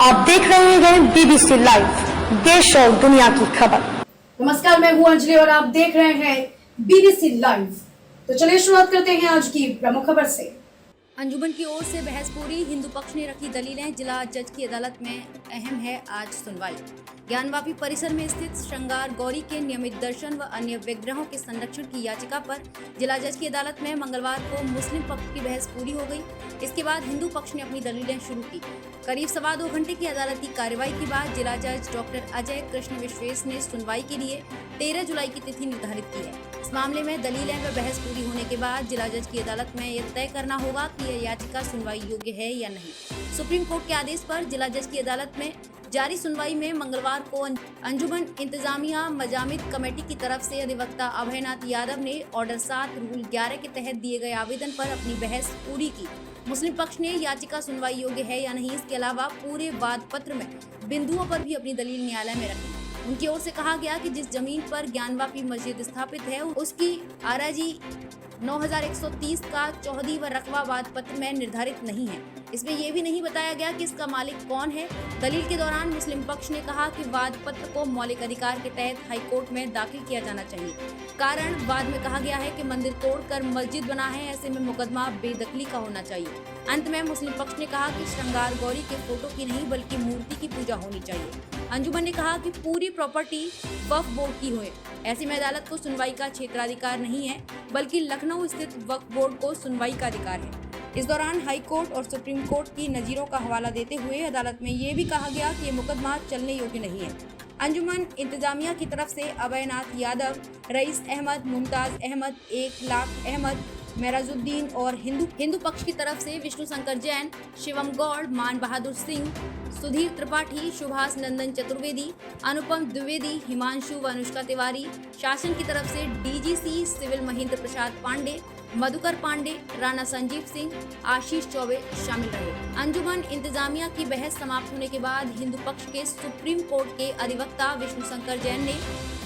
आप देख रहे हैं बीबीसी लाइव, देश और दुनिया की खबर। नमस्कार, मैं हूं अंजलि और आप देख रहे हैं बीबीसी लाइव। तो चलिए शुरुआत करते हैं आज की प्रमुख खबर से। अंजुमन की ओर से बहस पूरी, हिंदू पक्ष ने रखी दलीलें, जिला जज की अदालत में अहम है आज सुनवाई। ज्ञानवापी परिसर में स्थित श्रृंगार गौरी के नियमित दर्शन व अन्य विग्रहों के संरक्षण की याचिका पर जिला जज की अदालत में मंगलवार को मुस्लिम पक्ष की बहस पूरी हो गई। इसके बाद हिंदू पक्ष ने अपनी दलीलें शुरू की। करीब 2.25 घंटे की अदालती कार्रवाई के बाद जिला जज डॉक्टर अजय कृष्ण विश्वेश ने सुनवाई के लिए 13 जुलाई की तिथि निर्धारित की है। इस मामले में दलीलें व बहस पूरी होने के बाद जिला जज की अदालत में यह तय करना होगा कि यह याचिका सुनवाई योग्य है या नहीं। सुप्रीम कोर्ट के आदेश पर जिला जज की अदालत में जारी सुनवाई में मंगलवार को अंजुमन इंतजामिया मजामित कमेटी की तरफ से अधिवक्ता अभयनाथ यादव ने ऑर्डर 7 रूल 11 के तहत दिए गए आवेदन पर अपनी बहस पूरी की। मुस्लिम पक्ष ने याचिका सुनवाई योग्य है या नहीं, इसके अलावा पूरे वाद पत्र में बिंदुओं पर भी अपनी दलील न्यायालय में रखी। उनकी ओर से कहा गया कि जिस जमीन पर ज्ञानवापी मस्जिद स्थापित है उसकी आराजी 9130 का चौहदी व रकबा वाद पत्र में निर्धारित नहीं है। इसमें यह भी नहीं बताया गया कि इसका मालिक कौन है। दलील के दौरान मुस्लिम पक्ष ने कहा कि वाद पत्र को मौलिक अधिकार के तहत हाई कोर्ट में दाखिल किया जाना चाहिए। कारण वाद में कहा गया है कि मंदिर तोड़कर मस्जिद बना है, ऐसे में मुकदमा बेदखली का होना चाहिए। अंत में मुस्लिम पक्ष ने कहा कि श्रृंगार गौरी के फोटो की नहीं बल्कि मूर्ति की पूजा होनी चाहिए। अंजुमन ने कहा कि पूरी प्रॉपर्टी वक्फ बोर्ड की हो, ऐसी में अदालत को सुनवाई का क्षेत्राधिकार नहीं है बल्कि लखनऊ स्थित वक्फ बोर्ड को सुनवाई का अधिकार है। इस दौरान हाई कोर्ट और सुप्रीम कोर्ट की नजीरों का हवाला देते हुए अदालत में ये भी कहा गया कि ये मुकदमा चलने योग्य नहीं है। अंजुमन इंतजामिया की तरफ से अभयनाथ यादव, रईस अहमद, मुमताज अहमद, 1 लाख अहमद, मेराजुद्दीन और हिंदू पक्ष की तरफ से विष्णु शंकर जैन, शिवम गौड़, मान बहादुर सिंह, सुधीर त्रिपाठी, सुभाष नंदन चतुर्वेदी, अनुपम द्विवेदी, हिमांशु व अनुष्का तिवारी, शासन की तरफ से डीजीसी सिविल महेंद्र प्रसाद पांडे, मधुकर पांडे, राणा संजीव सिंह, आशीष चौबे शामिल रहे। अंजुमन इंतजामिया की बहस समाप्त होने के बाद हिंदू पक्ष के सुप्रीम कोर्ट के अधिवक्ता विष्णु शंकर जैन ने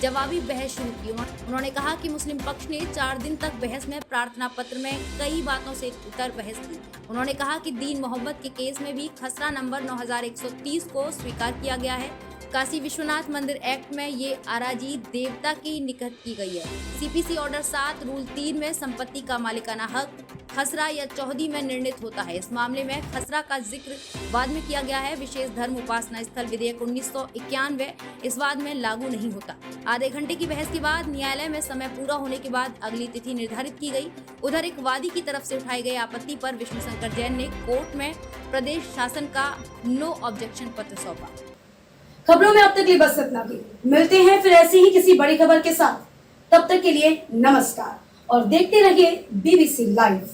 जवाबी बहस शुरू की। उन्होंने कहा कि मुस्लिम पक्ष ने 4 दिन तक बहस में प्रार्थना पत्र में कई बातों से उतर बहस की। उन्होंने कहा कि दीन मोहम्मद के केस में भी खसरा नंबर 9130 को स्वीकार किया गया है। काशी विश्वनाथ मंदिर एक्ट में ये आराजी देवता की निकट की गई है। सीपीसी ऑर्डर 7 रूल 3 में संपत्ति का मालिकाना हक खसरा या चौहदी में निर्णित होता है। इस मामले में खसरा का जिक्र बाद में किया गया है। विशेष धर्म उपासना स्थल विधेयक 1991 इस वाद में लागू नहीं होता। आधे घंटे की बहस के बाद न्यायालय में समय पूरा होने के बाद अगली तिथि निर्धारित की गई। उधर एक वादी की तरफ से उठाई गई आपत्ति पर विष्णु शंकर जैन ने कोर्ट में प्रदेश शासन का नो ऑब्जेक्शन पत्र सौंपा। खबरों में अब तक लिए बस इतना ही। मिलते हैं फिर ऐसी ही किसी बड़ी खबर के साथ। तब तक के लिए नमस्कार और देखते रहिए बीबीसी लाइव।